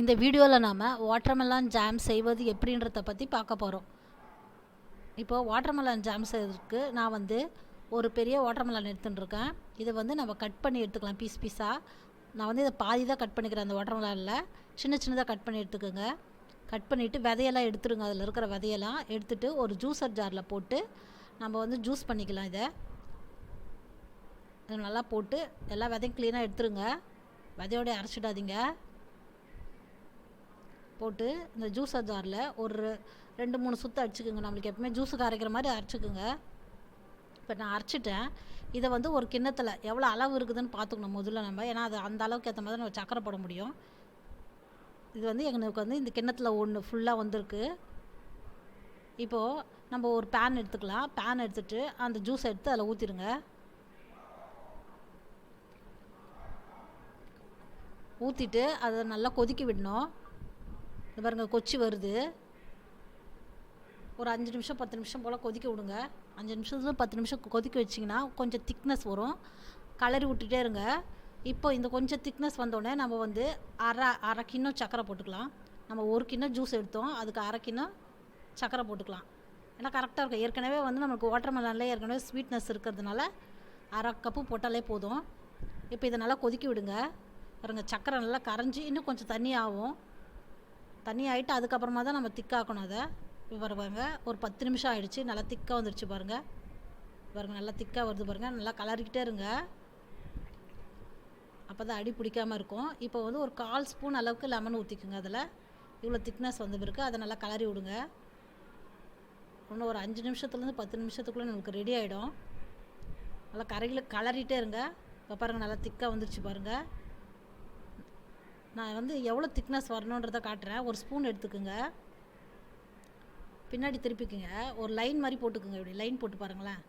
இந்த வீடியோவில் நாம் வாட்டர்மெலான் ஜாம் செய்வது எப்படின்றத பற்றி பார்க்க போகிறோம். இப்போது வாட்டர்மெலான் ஜாம் செய்வதற்கு நான் வந்து ஒரு பெரிய வாட்டர்மெலான் எடுத்துட்டுருக்கேன். இதை வந்து நம்ம கட் பண்ணி எடுத்துக்கலாம் பீஸாக. நான் வந்து இதை பாதி தான் கட் பண்ணிக்கிறேன். அந்த வாட்டர்மெலானில் சின்னதாக கட் பண்ணி எடுத்துக்கோங்க. கட் பண்ணிவிட்டு விதையெல்லாம் எடுத்துருங்க. அதில் இருக்கிற விதையெல்லாம் எடுத்துகிட்டு ஒரு ஜூஸர் ஜாரில் போட்டு நம்ம வந்து ஜூஸ் பண்ணிக்கலாம். இதை நல்லா போட்டு எல்லா விதையும் க்ளீனாக எடுத்துருங்க. விதையோடய அரைச்சிடாதீங்க. போட்டு இந்த ஜூஸர் ஜாரில் ஒரு 2-3 சுற்று அடிச்சுக்குங்க. நம்மளுக்கு எப்பவுமே ஜூஸுக்கு அரைக்கிற மாதிரி அரைச்சிக்குங்க. இப்போ நான் அரைச்சிட்டேன். இதை வந்து ஒரு கிண்ணத்தில் எவ்வளோ அளவு இருக்குதுன்னு பார்த்துக்கணும் முதல்ல நம்ம. ஏன்னா அது அந்த அளவுக்கு ஏற்ற மாதிரி நம்ம சக்கரை போட முடியும். இது வந்து எங்களுக்கு வந்து இந்த கிண்ணத்தில் ஒன்று ஃபுல்லாக வந்திருக்கு. இப்போது நம்ம ஒரு பேன் எடுத்துக்கலாம். பேன் எடுத்துகிட்டு அந்த ஜூஸ் எடுத்து அதில் ஊற்றிடுங்க. ஊற்றிட்டு அதை நல்லா கொதிக்க விடணும். இது பாருங்கள், கொச்சி வருது. ஒரு 5 நிமிஷம் 10 நிமிஷம் போல் கொதிக்க விடுங்க. 5 நிமிஷத்துல 10 நிமிஷம் கொதிக்க வச்சிங்கன்னா கொஞ்சம் திக்னஸ் வரும். கலரி விட்டுட்டே இருங்க. இப்போ இந்த கொஞ்சம் திக்னஸ் வந்தோடனே நம்ம வந்து அரை கிண்ணம் சக்கரை போட்டுக்கலாம். நம்ம 1 கிண்ணம் ஜூஸ் எடுத்தோம், அதுக்கு அரை கிண்ணம் சக்கரை போட்டுக்கலாம். ஏன்னா கரெக்டாக இருக்கும். ஏற்கனவே வந்து நமக்கு வாட்டர்மெலானில் ஏற்கனவே ஸ்வீட்னஸ் இருக்கிறதுனால அரை கப்பு போட்டாலே போதும். இப்போ இதை நல்லா கொதிக்க விடுங்க. பாருங்கள், சக்கரை நல்லா கரைஞ்சி இன்னும் கொஞ்சம் தண்ணி ஆகும். தண்ணி ஆகிட்டு அதுக்கப்புறமா தான் நம்ம திக்காக்கணும். அதை இப்போ பாருங்க, ஒரு 10 நிமிஷம் ஆகிடுச்சு. நல்லா திக்காக வந்துடுச்சு பாருங்கள். பாருங்கள், நல்லா திக்காக வருது பாருங்கள். நல்லா கலரிக்கிட்டே இருங்க. அப்போ தான் அடி பிடிக்காமல் இருக்கும். இப்போ வந்து ஒரு 1/4 ஸ்பூன் அளவுக்கு லெமன் ஊற்றிக்குங்க. அதில் இவ்வளோ திக்னஸ் வந்த பிறகு அதை நல்லா கலரி விடுங்க. இன்னும் ஒரு 5 நிமிஷத்துலேருந்து 10 நிமிஷத்துக்குள்ளே நமக்கு ரெடி ஆகிடும். நல்லா கலரிட்டே இருங்க. இப்போ பாருங்கள், நல்லா திக்காக வந்துடுச்சு பாருங்கள். நான் வந்து எவ்வளோ திக்னஸ் வரணுன்றதை காட்டுறேன். ஒரு ஸ்பூன் எடுத்துக்குங்க. பின்னாடி திருப்பிக்குங்க. ஒரு லைன் மாதிரி போட்டுக்குங்க. இப்படி லைன் போட்டு பாருங்களேன்.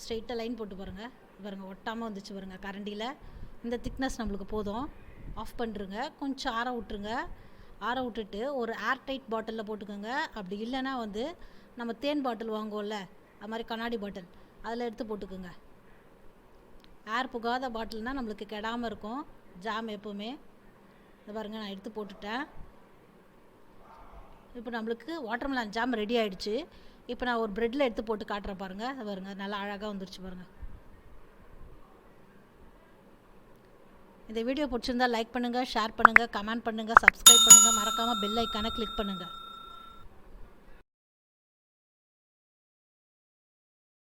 ஸ்ட்ரெயிட்டாக லைன் போட்டு பாருங்கள். பாருங்கள், ஒட்டாமல் வந்துச்சு பாருங்கள் கரண்டியில். இந்த திக்னஸ் நம்மளுக்கு போதும். ஆஃப் பண்ணிருங்க. கொஞ்சம் ஆற விட்டுருங்க. ஆற விட்டுட்டு ஒரு ஏர் டைட் பாட்டிலில் போட்டுக்கோங்க. அப்படி இல்லைன்னா வந்து நம்ம தேன் பாட்டில் வாங்குவோம்ல, அது மாதிரி கண்ணாடி பாட்டில், அதில் எடுத்து போட்டுக்குங்க. ஏர் புகாத பாட்டில்னால் நம்மளுக்கு கெடாமல் இருக்கும் ஜாம் எப்போவுமே. இதை பாருங்கள், நான் எடுத்து போட்டுட்டேன். இப்போ நம்மளுக்கு வாட்டர்மெலான் ஜாம் ரெடி ஆகிடுச்சு. இப்போ நான் ஒரு ப்ரெட்டில் எடுத்து போட்டு காட்டுறேன் பாருங்கள். அது பாருங்கள், நல்லா அழகாக வந்துருச்சு பாருங்கள். இந்த வீடியோ பிடிச்சிருந்தால் லைக் பண்ணுங்கள், ஷேர் பண்ணுங்கள், கமெண்ட் பண்ணுங்கள், சப்ஸ்கிரைப் பண்ணுங்கள். மறக்காமல் பெல் ஐக்கானை கிளிக் பண்ணுங்கள்.